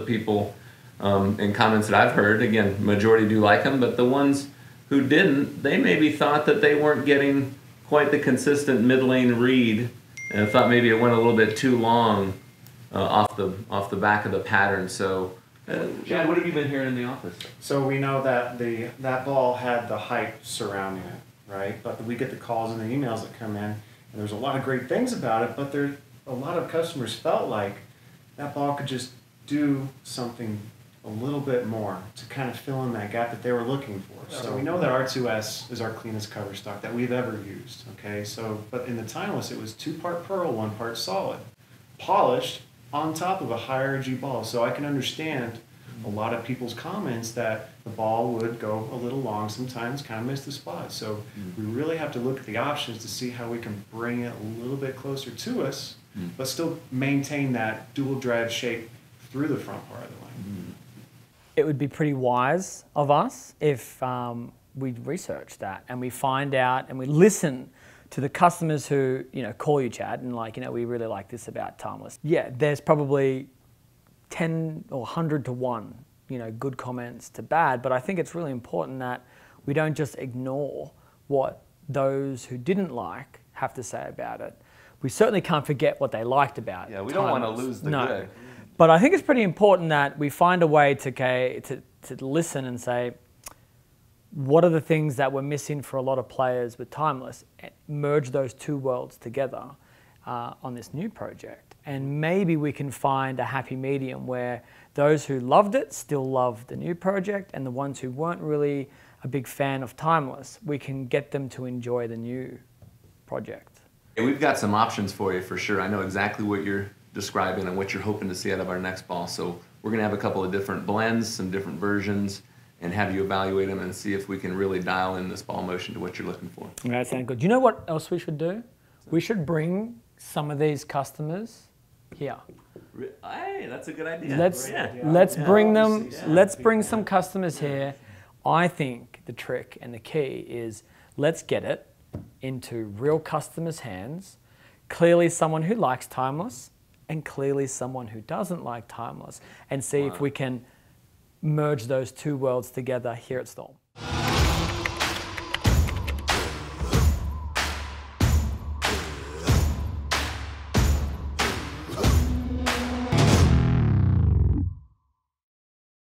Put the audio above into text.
people in comments that I've heard, again, majority do like them, but the ones who didn't, they maybe thought that they weren't getting quite the consistent mid-lane read, and thought maybe it went a little bit too long off the back of the pattern. So, Chad, what have you been hearing in the office? So we know that that ball had the hype surrounding it, right? But we get the calls and the emails that come in, and there's a lot of great things about it, but a lot of customers felt like that ball could just do something a little bit more to kind of fill in that gap that they were looking for. So we know that R2S is our cleanest cover stock that we've ever used, okay? So, but in the Timeless, it was 2-part pearl, 1-part solid, polished on top of a higher energy ball. So I can understand a lot of people's comments that the ball would go a little long sometimes, kind of miss the spot. So we really have to look at the options to see how we can bring it a little bit closer to us, but still maintain that dual drive shape through the front part of the line. It would be pretty wise of us if we research that and we find out and we listen to the customers who, call you, Chad, and we really like this about Timeless. Yeah, there's probably 10 or 100 to 1, good comments to bad, but I think it's really important that we don't just ignore what those who didn't like have to say about it. We certainly can't forget what they liked about it. Yeah, we don't want to lose the good. But I think it's pretty important that we find a way to listen and say, what are the things that we're missing for a lot of players with Timeless? Merge those two worlds together on this new project. And maybe we can find a happy medium where those who loved it still love the new project, and the ones who weren't really a big fan of Timeless, we can get them to enjoy the new project. Yeah, we've got some options for you for sure. I know exactly what you're describing and what you're hoping to see out of our next ball. So we're going to have a couple of different blends, some different versions, and have you evaluate them and see if we can really dial in this ball motion to what you're looking for. That sounds good. Do you know what else we should do? We should bring some of these customers here. Hey, that's a good idea. Let's bring them. Let's bring some customers here. I think the trick and the key is let's get it into real customers' hands. Clearly, someone who likes Timeless, and clearly someone who doesn't like Timeless, and see if we can merge those two worlds together here at Storm.